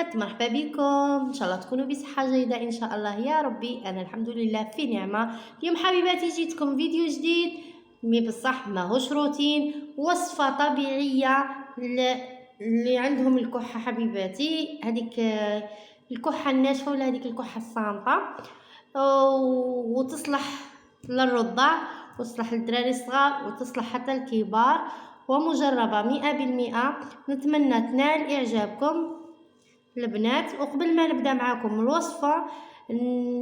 البنات، مرحبا بكم. ان شاء الله تكونوا بصحه جيده ان شاء الله يا ربي. انا الحمد لله في نعمه. اليوم حبيباتي جيتكم فيديو جديد، مي بصح ماهوش روتين، وصفه طبيعيه اللي عندهم الكحه حبيباتي، هذيك الكحه الناشفه ولا هذيك الكحه الصامته، وتصلح للرضع وتصلح للدراري الصغار وتصلح حتى الكبار، ومجربة 100%. نتمنى تنال إعجابكم البنات. وقبل ما نبدأ معاكم الوصفة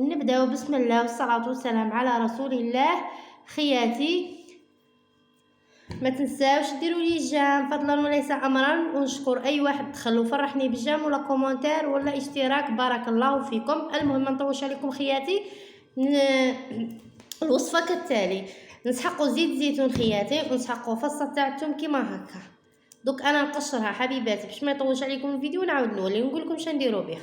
نبدأ بسم الله والصلاة والسلام على رسول الله. خياتي ما تنساوش ديروا لي جيم فضلا وليس امرا، ونشكر اي واحد دخل وفرحني بجيم ولا كومنتير ولا اشتراك، بارك الله فيكم. المهم ما نطولش عليكم خياتي. الوصفه كالتالي: نسحقوا زيت زيتون خياتي، ونسحقوا فصه تاع الثوم كيما هكا. دوك انا نقشرها حبيباتي باش ما يطولش عليكم الفيديو، نعاود نولي نقول لكم شنو نديروا بها.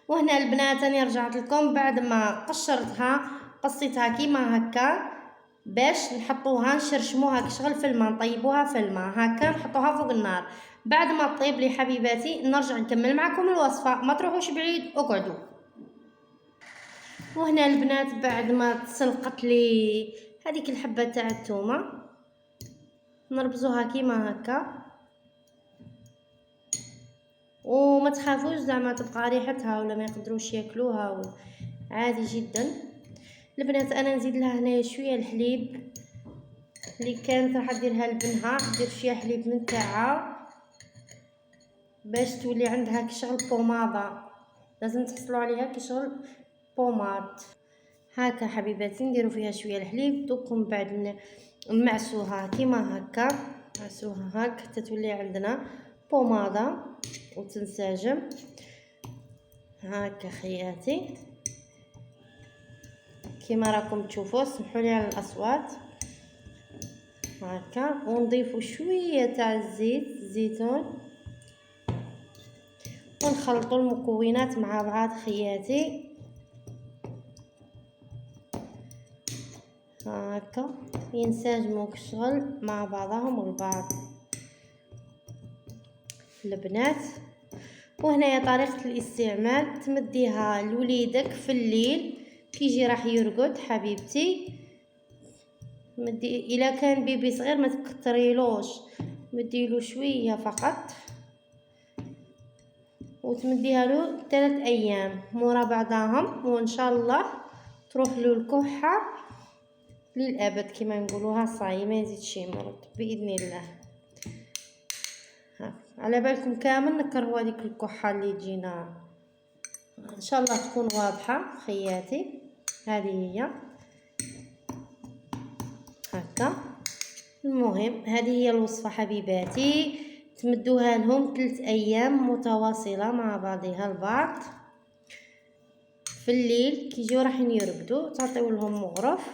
وهنا البنات راني رجعت لكم بعد ما قشرتها، قصيتها كيما هكا باش نحطوها نشرشموها كشغل في الماء، نطيبوها في الماء هكا نحطوها فوق النار. بعد ما تطيب لي حبيباتي نرجع نكمل معكم الوصفه، ما تروحوش بعيد اقعدوا. وهنا البنات بعد ما تسلقت لي هذيك الحبه تاع الثومه نربزوها كيما هكا، وما تخافوش زعما تبقى ريحتها ولا ما يقدروش ياكلوها، عادي جدا البنات. انا نزيد لها هنايا شويه الحليب اللي كانت راح ديرها لبنها، دير فيها حليب من تاعها باش تولي عندها كشغل بوماضه، لازم تحصلوا عليها كشغل بوماد هكا حبيباتي. نديروا فيها شويه الحليب دوك، من بعد نمعسوها كيما هكا، نمعسوها هكا حتى تولي عندنا بوماضه وتنسجم هكا خياتي كيما راكم تشوفوا. سمحوا لي على الاصوات هكا. ونضيفوا شويه تاع الزيت الزيتون ونخلطوا المكونات مع بعض خياتي هكا ينسجموا كشغل مع بعضهم البعض البنات. وهنايا طريقه الاستعمال: تمديها لوليدك في الليل كيجي راح يرقد حبيبتي، مدي الا كان بيبي صغير ما تكتريلوش، مديلو شويه فقط، وتمديها له 3 ايام مورا بعضهم، وان شاء الله تروح له الكحه للابد كما نقولوها، صاي ما يزيدش يمرض باذن الله. على بالكم كامل نكرهوا هذيك الكحه اللي تجينا، ان شاء الله تكون واضحه خياتي. هذه هي هكا. المهم هذه هي الوصفه حبيباتي، تمدوها لهم 3 ايام متواصله مع بعضها البعض في الليل كيجيو راح يرقدوا، تعطيو لهم مغرف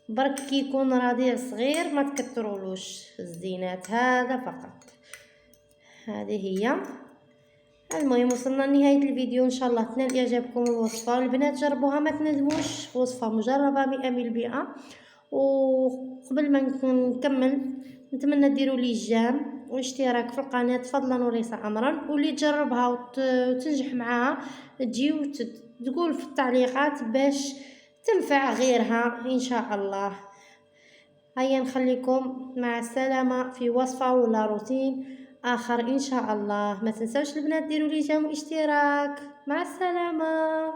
برك كي يكون رضيع صغير ما تكترولوش الزينات، هذا فقط. هذه هي. المهم وصلنا لنهايه الفيديو، ان شاء الله تنال اعجابكم الوصفه. البنات جربوها ما تندموش، وصفه مجربه 100%. وقبل ما نكمل نتمنى ديروا لي جيم واشتراك في القناه فضلا وليس امرا، واللي تجربها وتنجح معاها تجي وتقول في التعليقات باش تنفع غيرها ان شاء الله. هيا نخليكم مع السلامه في وصفه ولا روتين اخر ان شاء الله. ما تنسوش البنات ديروا لي جيم واشتراك. مع السلامه.